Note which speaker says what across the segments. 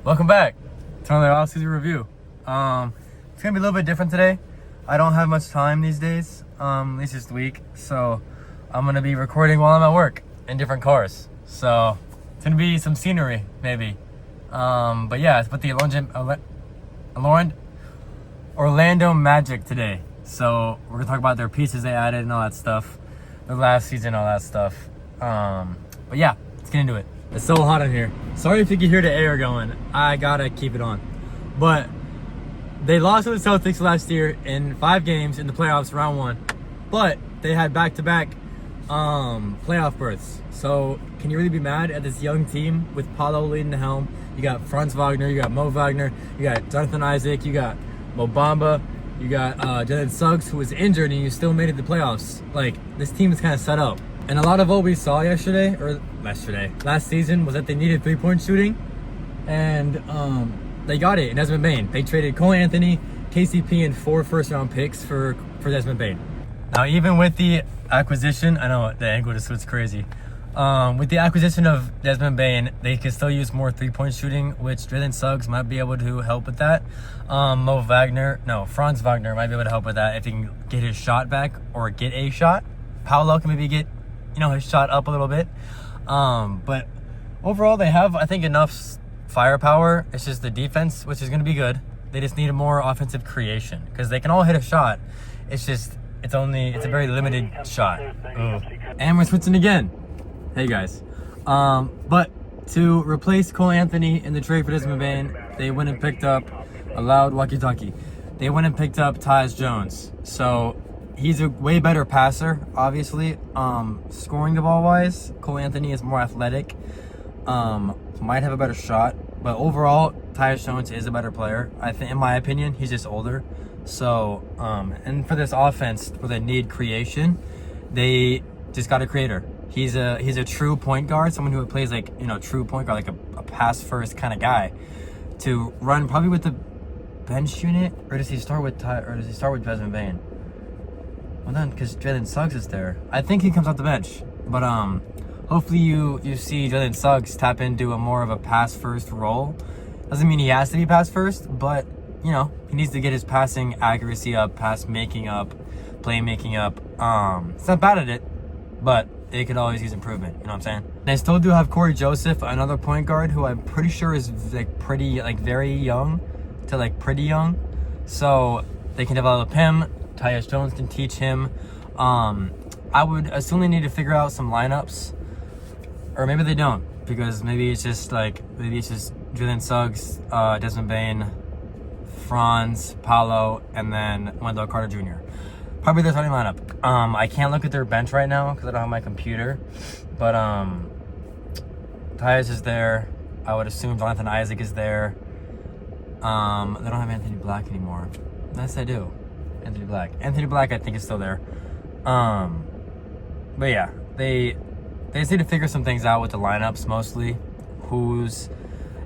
Speaker 1: Welcome back to another Offseason review. It's gonna be a little bit different today. I don't have much time these days, at least this week, so I'm gonna be recording while I'm at work in different cars. So it's gonna be some scenery, maybe. But yeah, it's with the Orlando Magic today. So we're gonna talk about their pieces they added and all that stuff, their last season, all that stuff. But yeah, let's get into it. It's so hot in here. Sorry if you can hear the air going. I gotta keep it on. But they lost to the Celtics last year in 5 games in the playoffs, round 1. But they had back-to-back playoff berths. So can you really be mad at this young team with Paolo leading the helm? You got Franz Wagner, you got Mo Wagner, you got Jonathan Isaac, you got Mo Bamba, you got Jalen Suggs, who was injured, and you still made it to the playoffs. Like, this team is kind of set up. And a lot of what we saw last season, was that they needed 3-point shooting, and they got it in Desmond Bane. They traded Cole Anthony, KCP, and 4 first-round picks for Desmond Bane. Now, even with the acquisition, I know the angle just looks crazy. With the acquisition of Desmond Bane, they can still use more 3-point shooting, which Jalen Suggs might be able to help with that. Franz Wagner might be able to help with that if he can get his shot back or get a shot. Paolo can maybe get his shot up a little bit. But overall, they have, I think, enough firepower. It's just the defense, which is going to be good. They just need a more offensive creation because they can all hit a shot. It's a very limited shot. Ooh. And we're switching again. Hey guys. But to replace Cole Anthony in the trade for Desmond Bane, they went and picked up a loud walkie-talkie. They went and picked up Tyus Jones. So he's a way better passer, obviously. Scoring the ball wise, Cole Anthony is more athletic. Might have a better shot, but overall, Tyus Jones is a better player. I think, in my opinion, he's just older. So, and for this offense, where they need creation, they just got a creator. He's a true point guard, someone who plays like true point guard, like a pass first kind of guy, to run probably with the bench unit, or does he start with Desmond Bane? Well then, because Jalen Suggs is there. I think he comes off the bench. But hopefully you see Jalen Suggs tap into a more of a pass-first role. Doesn't mean he has to be pass-first, but, he needs to get his passing accuracy up, pass-making up, playmaking up. It's not bad at it, but they could always use improvement. You know what I'm saying? And I still do have Corey Joseph, another point guard, who I'm pretty sure is very young to pretty young. So they can develop him. Tyus Jones can teach him. I would assume they need to figure out some lineups, or maybe they don't, because maybe it's just Jalen Suggs, Desmond Bane, Franz, Paolo, and then Wendell Carter Jr. Probably their starting lineup. I can't look at their bench right now because I don't have my computer, but Tyus is there. I would assume Jonathan Isaac is there. They don't have Anthony Black anymore. Yes, they do. Anthony Black, I think, is still there. But yeah, they just need to figure some things out with the lineups mostly,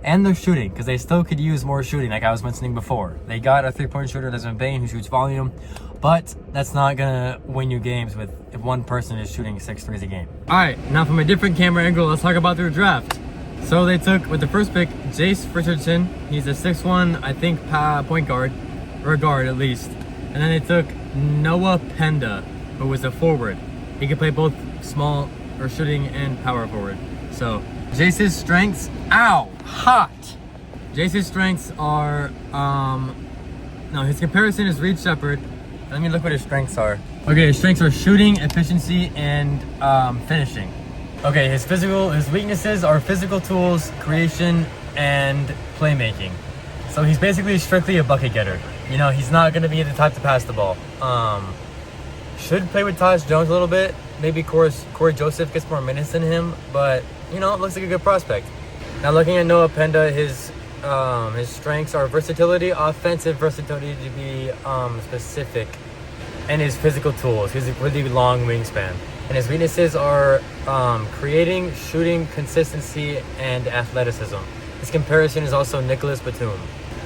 Speaker 1: and their shooting, because they still could use more shooting, like I was mentioning before. They got a 3-point shooter, Desmond Bane, who shoots volume, but that's not gonna win you games if one person is shooting 6 threes a game. All right, now from a different camera angle, let's talk about their draft. So they took, with the first pick, Jace Richardson. He's a 6'1", I think, point guard, or a guard at least. And then they took Noah Penda, who was a forward. He could play both small or shooting and power forward. So Jace's strengths, Jace's strengths are, his comparison is Reed Shepherd. Let me look what his strengths are. Okay, his strengths are shooting, efficiency, and finishing. Okay, his weaknesses are physical tools, creation, and playmaking. So he's basically strictly a bucket getter. He's not going to be the type to pass the ball. Should play with Tyus Jones a little bit. Maybe Corey Joseph gets more minutes than him, but, it looks like a good prospect. Now, looking at Noah Penda, his strengths are versatility, offensive versatility to be specific, and his physical tools. He's a really long wingspan. And his weaknesses are creating, shooting, consistency, and athleticism. His comparison is also Nicholas Batum.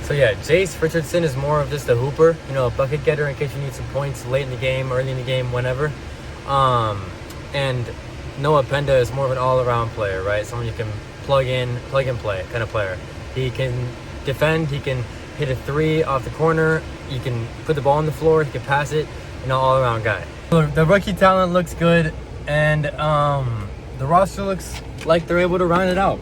Speaker 1: So yeah, Jace Richardson is more of just a hooper, a bucket getter in case you need some points late in the game, early in the game, whenever. And Noah Penda is more of an all-around player, right? Someone you can plug and play kind of player. He can defend, he can hit a 3 off the corner, he can put the ball on the floor, he can pass it, all around guy. So the rookie talent looks good, and the roster looks like they're able to round it out.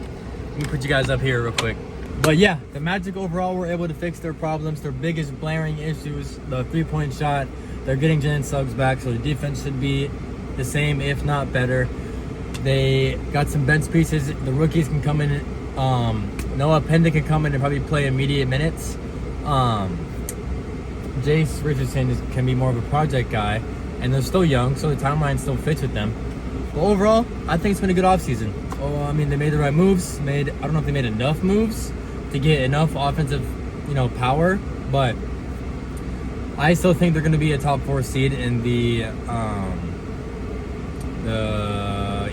Speaker 1: Let me put you guys up here real quick. But yeah, the Magic overall were able to fix their problems, their biggest blaring issues, the 3-point shot. They're getting Jalen Suggs back, so the defense should be the same, if not better. They got some bench pieces. The rookies can come in. Noah Penda can come in and probably play immediate minutes. Jace Richardson can be more of a project guy, and they're still young, so the timeline still fits with them. But overall, I think it's been a good offseason. Oh, I mean, they made the right moves. I don't know if they made enough moves to get enough offensive, power, but I still think they're going to be a top 4 seed in the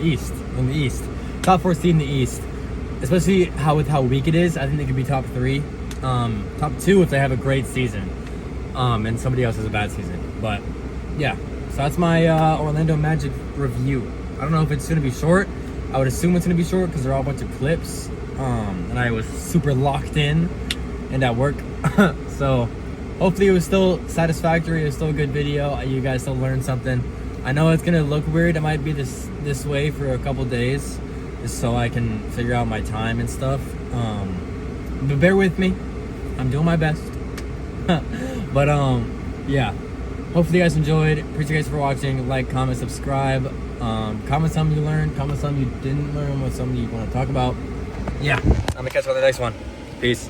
Speaker 1: East. In the East, top 4 seed in the East. Especially with how weak it is, I think they could be top 3, top 2 if they have a great season, and somebody else has a bad season. But yeah, so that's my Orlando Magic review. I don't know if it's going to be short. I would assume it's going to be short because they're all a bunch of clips, and I was super locked in and at work. So hopefully it was still satisfactory. It was still a good video. You guys still learned something. I know it's going to look weird. It might be this way for a couple days, just so I can figure out my time and stuff. But bear with me. I'm doing my best. But yeah. Hopefully you guys enjoyed. Appreciate you guys for watching. Like, comment, subscribe. Comment something you learned. Comment something you didn't learn. What something you want to talk about. Yeah. I'm gonna catch you on the next one. Peace.